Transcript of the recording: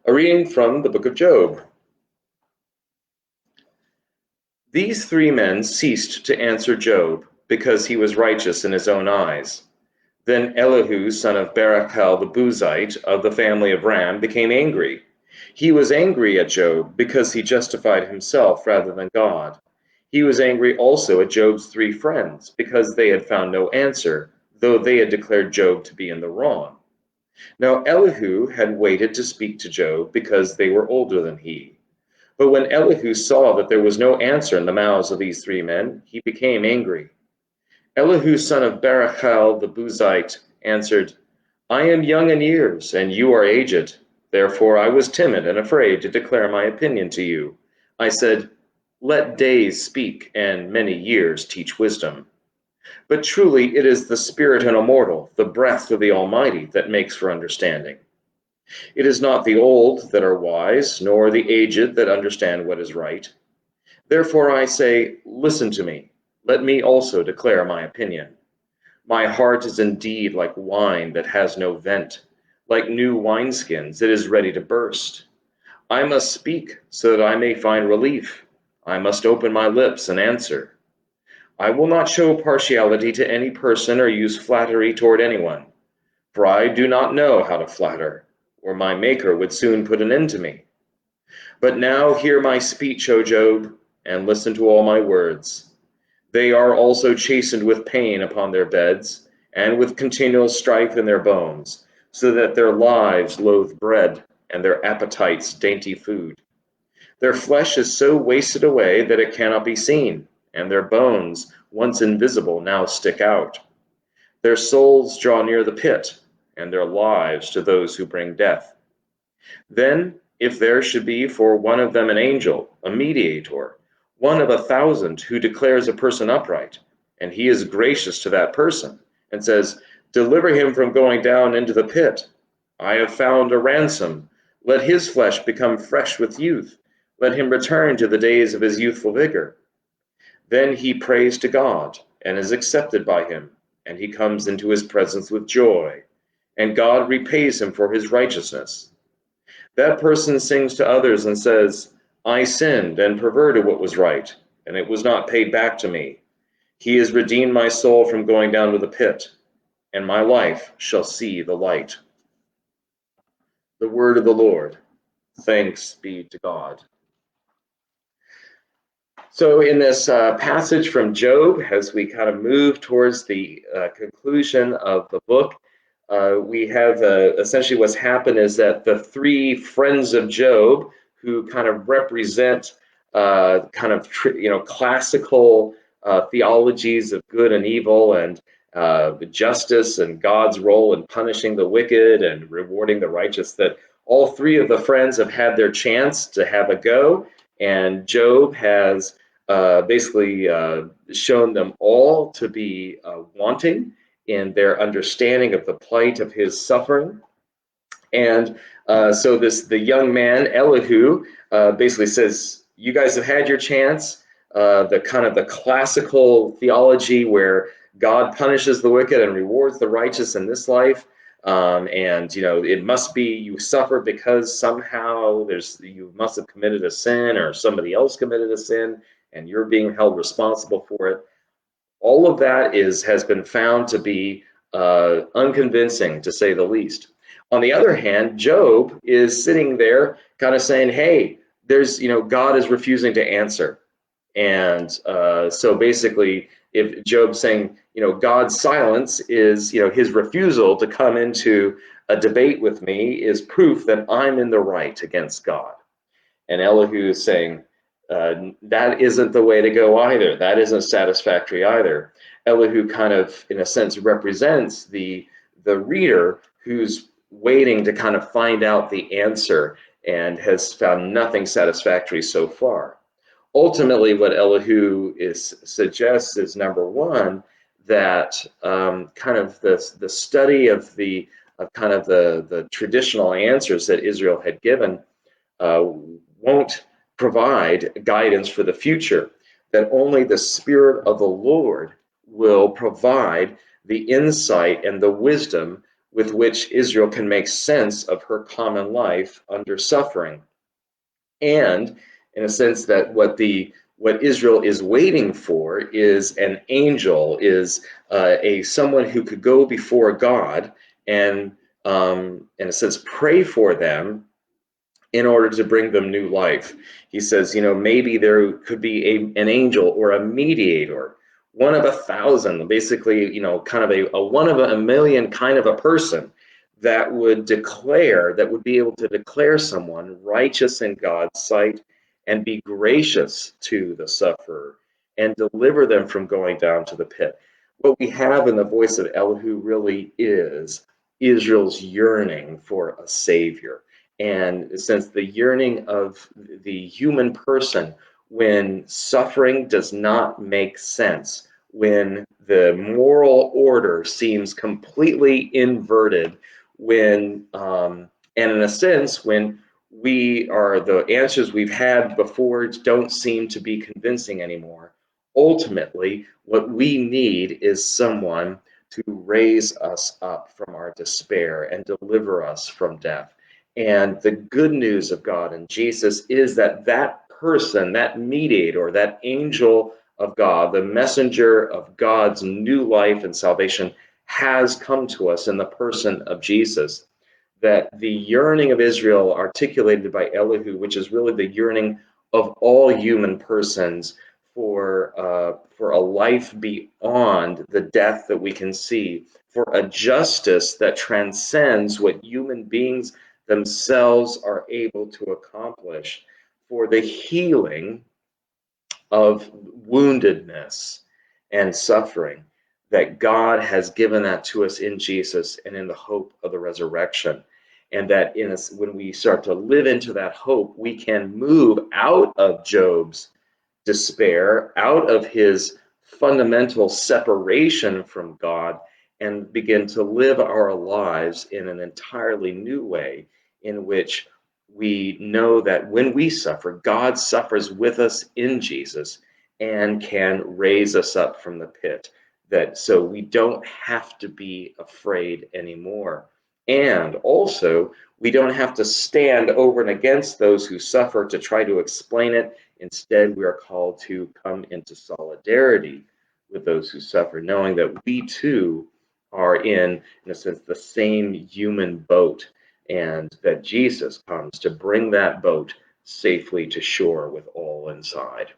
A reading from the book of Job. These three men ceased to answer Job, because he was righteous in his own eyes. Then Elihu, son of Barachel the Buzite, of the family of Ram, became angry. He was angry at Job because he justified himself rather than God. He was angry also at Job's three friends, because they had found no answer, though they had declared Job to be in the wrong. Now Elihu had waited to speak to Job, because they were older than he. But when Elihu saw that there was no answer in the mouths of these three men, he became angry. Elihu, son of Barachel the Buzite, answered, I am young in years, and you are aged. Therefore I was timid and afraid to declare my opinion to you. I said, Let days speak, and many years teach wisdom. But truly it is the spirit and immortal, the breath of the Almighty, that makes for understanding. It is not the old that are wise, nor the aged that understand what is right. Therefore I say, listen to me. Let me also declare my opinion. My heart is indeed like wine that has no vent. Like new wineskins, it is ready to burst. I must speak so that I may find relief. I must open my lips and answer. I will not show partiality to any person or use flattery toward anyone, for I do not know how to flatter, or my Maker would soon put an end to me. But now hear my speech, O Job, and listen to all my words. They are also chastened with pain upon their beds, and with continual strife in their bones, so that their lives loathe bread, and their appetites dainty food. Their flesh is so wasted away that it cannot be seen, and their bones, once invisible, now stick out. Their souls draw near the pit, and their lives to those who bring death. Then, if there should be for one of them an angel, a mediator, one of 1,000 who declares a person upright, and he is gracious to that person, and says, Deliver him from going down into the pit. I have found a ransom. Let his flesh become fresh with youth. Let him return to the days of his youthful vigor. Then he prays to God, and is accepted by him, and he comes into his presence with joy, and God repays him for his righteousness. That person sings to others and says, I sinned and perverted what was right, and it was not paid back to me. He has redeemed my soul from going down to the pit, and my life shall see the light. The word of the Lord. Thanks be to God. So in this passage from Job, as we kind of move towards the conclusion of the book, we have essentially what's happened is that the three friends of Job, who kind of represent classical theologies of good and evil, and justice and God's role in punishing the wicked and rewarding the righteous, that all three of the friends have had their chance to have a go, and Job has basically shown them all to be wanting in their understanding of the plight of his suffering. And so the young man, Elihu, basically says, you guys have had your chance. The classical theology where God punishes the wicked and rewards the righteous in this life. It must be you suffer because somehow you must have committed a sin, or somebody else committed a sin, and you're being held responsible for it. All of that has been found to be unconvincing, to say the least. On the other hand, Job is sitting there kind of saying, hey, God is refusing to answer. And so basically, if Job's saying, God's silence is, his refusal to come into a debate with me is proof that I'm in the right against God. And Elihu is saying, that isn't the way to go either. That isn't satisfactory either. Elihu kind of, in a sense, represents the reader who's waiting to kind of find out the answer and has found nothing satisfactory so far. Ultimately, what Elihu suggests is, number one, that kind of the study of the traditional answers that Israel had given won't provide guidance for the future, that only the Spirit of the Lord will provide the insight and the wisdom with which Israel can make sense of her common life under suffering. And in a sense that what Israel is waiting for is an angel, is a someone who could go before God and, in a sense, pray for them in order to bring them new life. He says, maybe there could be an angel or a mediator, one of 1,000, basically, kind of a one of a million kind of a person that would be able to declare someone righteous in God's sight and be gracious to the sufferer and deliver them from going down to the pit. What we have in the voice of Elihu really is Israel's yearning for a savior. And since the yearning of the human person, when suffering does not make sense, when the moral order seems completely inverted, and in a sense, when the answers we've had before don't seem to be convincing anymore, ultimately, what we need is someone to raise us up from our despair and deliver us from death. And the good news of God and Jesus is that that person, that mediator, that angel of God, the messenger of God's new life and salvation, has come to us in the person of Jesus. That the yearning of Israel, articulated by Elihu, which is really the yearning of all human persons for a life beyond the death that we can see, for a justice that transcends what human beings themselves are able to accomplish, for the healing of woundedness and suffering, that God has given that to us in Jesus and in the hope of the resurrection. And that when we start to live into that hope, we can move out of Job's despair, out of his fundamental separation from God, and begin to live our lives in an entirely new way, in which we know that when we suffer, God suffers with us in Jesus and can raise us up from the pit. That so we don't have to be afraid anymore. And also, we don't have to stand over and against those who suffer to try to explain it. Instead, we are called to come into solidarity with those who suffer, knowing that we too are in a sense, the same human boat, and that Jesus comes to bring that boat safely to shore with all inside.